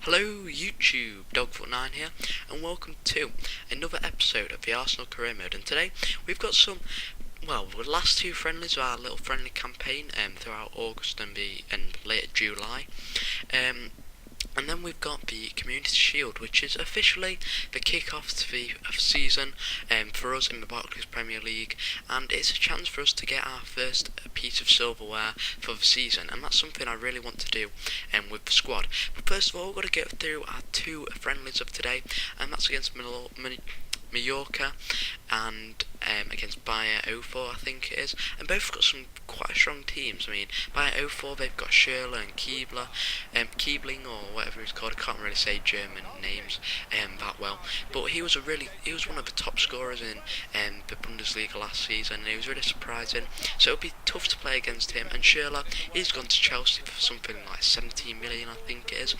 Hello YouTube, Dogfoot9 here, and welcome to another episode of the Arsenal Career Mode. And today we've got the last two friendlies of our little friendly campaign throughout August and later July. And then we've got the Community Shield, which is officially the kick-off to the season for us in the Barclays Premier League, and it's a chance for us to get our first piece of silverware for the season, and that's something I really want to do with the squad. But first of all, we've got to get through our two friendlies of today, and that's against Mallorca and against Bayer 04, I think it is, and both got some quite strong teams. I mean, Bayer 04, they've got Schürrle and Keebling or whatever he's called. I can't really say German names that well, but he was one of the top scorers in the Bundesliga last season, and he was really surprising. So it'll be tough to play against him. And Schürrle, he's gone to Chelsea for something like 17 million, I think it is,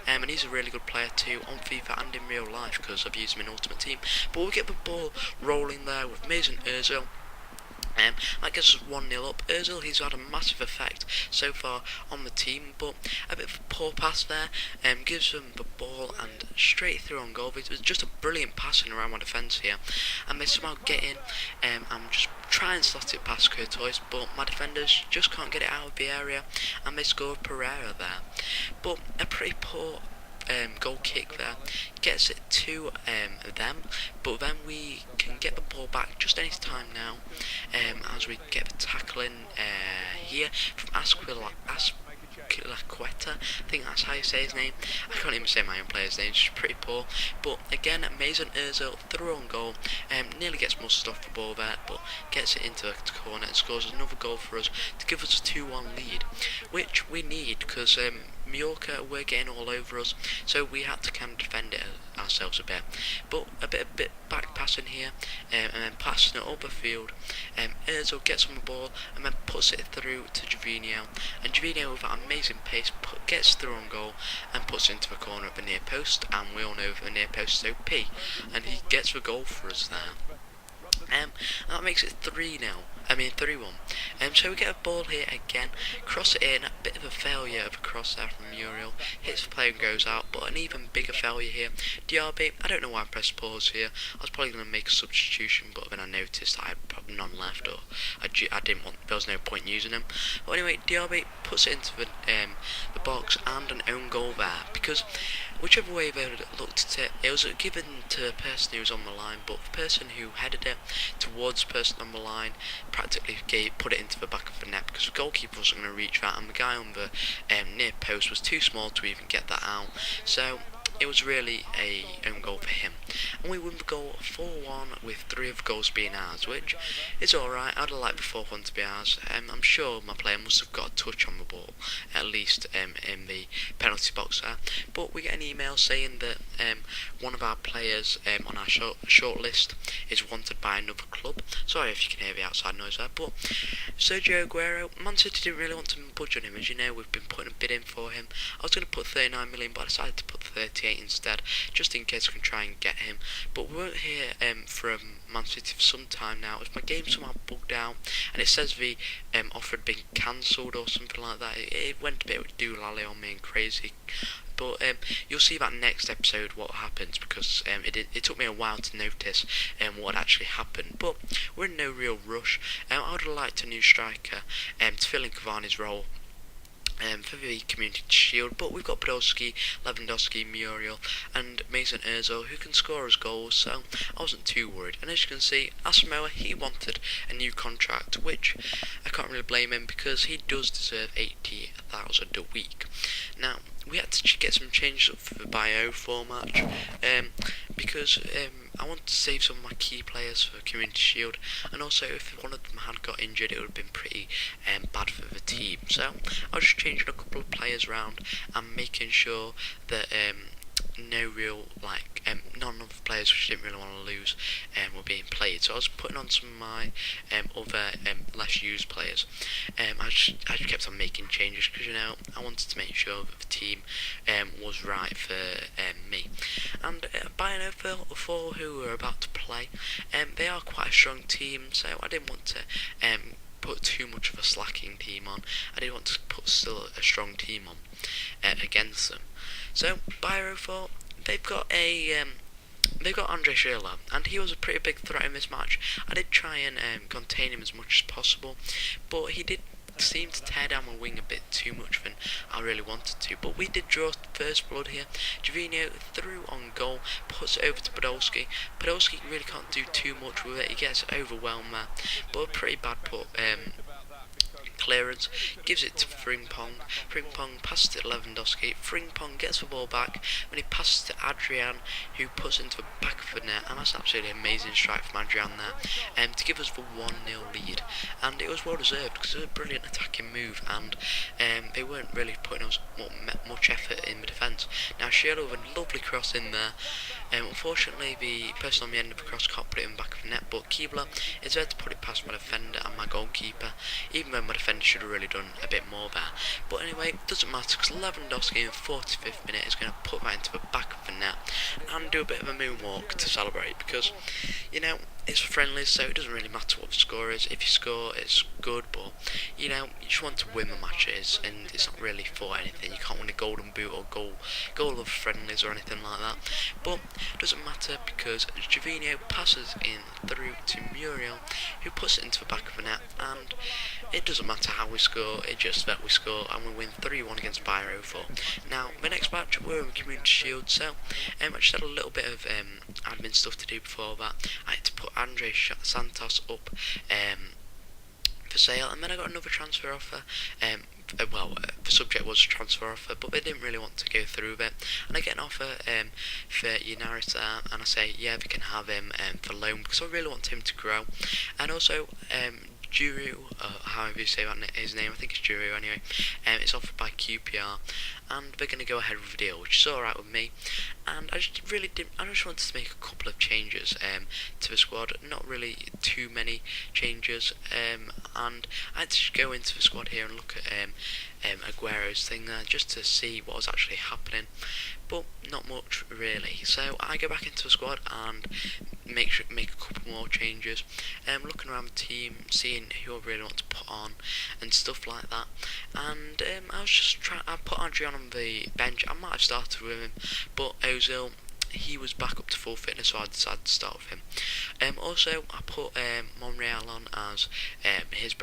and he's a really good player too on FIFA and in real life because I've used him in Ultimate Team. But we'll get the ball rolling there with Mason Ozil. That gets us 1-0 up. Ozil, he's had a massive effect so far on the team, but a bit of a poor pass there, gives them the ball and straight through on goal. It was just a brilliant passing around my defence here, and they somehow get in and just try and slot it past Courtois, but my defenders just can't get it out of the area, and they score Pereira there. But a pretty poor goal kick there gets it to them, but then we can get the ball back just any time now as we get the tackling here from Asquith. Laqueta, I think that's how you say his name. I can't even say my own player's name, it's just pretty poor. But again, Mason Ozil through on goal, nearly gets most off the ball there, but gets it into the corner and scores another goal for us to give us a 2-1 lead, which we need because Mallorca were getting all over us, so we had to kind of defend it ourselves a bit. But a bit back passing here, and then passing it up the field. Ozil gets on the ball and then puts it through to Gervinho, and Gervinho with that amazing pace gets through on goal and puts it into the corner of the near post, and we all know the near post is OP, and he gets the goal for us there. And that makes it 3-1. So we get a ball here again, cross it in, a bit of a failure of a cross there from Muriel, hits the player and goes out, but an even bigger failure here. Diaby, I don't know why I pressed pause here. I was probably going to make a substitution, but then I noticed I had probably none left, or I didn't want, there was no point using him. But anyway, Diaby puts it into the box and an own goal there, because whichever way they looked at it, it was given to the person who was on the line, but the person who headed it towards the person on the line practically put it into the back of the net because the goalkeeper wasn't going to reach that, and the guy on the near post was too small to even get that out. So it was really a own goal for him, and we won the goal 4-1 with 3 of the goals being ours, which is alright. I'd have liked the 4th one to be ours. I'm sure my player must have got a touch on the ball at least in the penalty box there, but we get an email saying that one of our players on our short list is wanted by another club. Sorry if you can hear the outside noise there, but Sergio Aguero, Man City didn't really want to budge on him. As you know, we've been putting a bid in for him. I was going to put 39 million, but I decided to put 38 instead, just in case we can try and get him. But we won't hear from Man City for some time now. If my game somehow bugged out and it says the offer had been cancelled or something like that, it went a bit with doolally on me and crazy. But you'll see that next episode what happens, because it took me a while to notice what actually happened. But we're in no real rush. I would have liked a new striker to fill in Cavani's role for the Community Shield, but we've got Podolski, Lewandowski, Muriel and Mason Ozil who can score us goals, so I wasn't too worried. And as you can see, Asamoah, he wanted a new contract, which I can't really blame him because he does deserve 80,000 a week. Now, we had to get some changes up for the Bio 4 match because I want to save some of my key players for Community Shield, and also if one of them had got injured it would have been pretty bad for the team. So I was just changing a couple of players around and making sure that no real none of the players which I didn't really want to lose were being played. So I was putting on some of my other less used players. I just kept on making changes because, you know, I wanted to make sure that the team was right for me. And Bayern 04, who were about to play, they are quite a strong team, so I didn't want to put too much of a slacking team on. I didn't want to put still a strong team on against them. So Byro 4, they've got a they've got Andre Schürrle, and he was a pretty big threat in this match. I did try and contain him as much as possible, but he did seem to tear down my wing a bit too much than I really wanted to. But we did draw first blood here. Jovino threw on goal, puts it over to Podolski. Podolski really can't do too much with it. He gets overwhelmed there, but a pretty bad put. Clearance, gives it to Frimpong. Frimpong passes it to Lewandowski. Frimpong gets the ball back when he passes to Adrian, who puts it into the back of the net, and that's absolutely amazing strike from Adrian there, to give us the 1-0 lead. And it was well deserved because it was a brilliant attacking move, and they weren't really putting us much effort in the defence. Now Schürrle with a lovely cross in there. Unfortunately, the person on the end of the cross can't put it in the back of the net, but Keebler is there to put it past my defender and my goalkeeper, even though my defender should have really done a bit more there. But anyway, it doesn't matter because Lewandowski in the 45th minute is going to put that into the back of the net and do a bit of a moonwalk to celebrate, because, you know, it's for friendlies, so it doesn't really matter what the score is. If you score, it's good, but, you know, you just want to win the matches, and it's not really for anything. You can't win a golden boot or goal of friendlies or anything like that. But it doesn't matter because Jovino passes in through to Muriel, who puts it into the back of the net, and it doesn't matter how we score, it's just that we score, and we win 3-1 against Byro 4. Now, the next match, we're in the Community Shield, so I just had a little bit of admin stuff to do before that. I had to put Andre Santos up for sale, and then I got another transfer offer. The subject was a transfer offer, but they didn't really want to go through with it. And I get an offer for Unarita, and I say, yeah, they can have him for loan because I really want him to grow. And also, Juru, however you say his name, I think it's Juru anyway, it's offered by QPR, and they're going to go ahead with the deal, which is alright with me. And I just wanted to make a couple of changes to the squad, not really too many changes, and I had to go into the squad here and look at Aguero's thing there, just to see what was actually happening, but not much really. So I go back into the squad and make a couple more changes, looking around the team, seeing who I really want to put on and stuff like that. And I was just I put Adrian on the bench. I might have started with him, but Ozil, he was back up to full fitness, so I decided to start with him. Also, I put Monreal on as his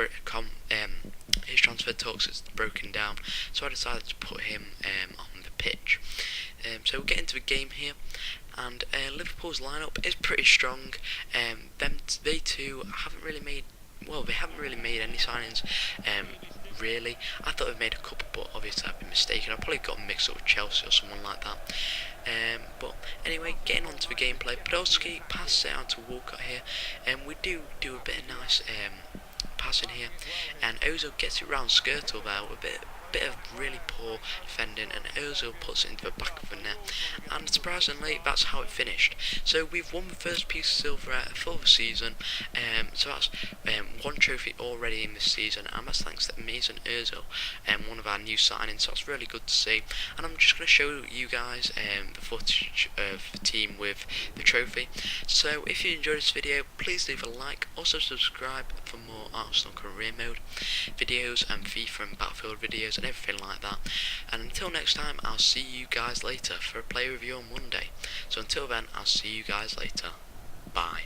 transfer talks is broken down, so I decided to put him on the pitch. So we'll get into the game here, and Liverpool's lineup is pretty strong. They too haven't really made any signings. Really, I thought they've made a couple, but obviously I've been mistaken. I probably got mixed up with Chelsea or someone like that. But anyway, getting on to the gameplay, Podolski passes it out to Walcott here, and we do a bit of nice passing here, and Ozil gets it round Skirtle there with a bit of really poor defending, and Ozil puts it into the back of the net, and surprisingly that's how it finished. So we've won the first piece of silver for the season, so that's one trophy already in this season, and that's thanks to amazing Ozil, one of our new signings, so that's really good to see. And I'm just going to show you guys the footage of the team with the trophy. So if you enjoyed this video, please leave a like, also subscribe for more Arsenal career mode videos and FIFA and Battlefield videos and everything like that. And until next time, I'll see you guys later for a play review on Monday. So until then, I'll see you guys later. Bye.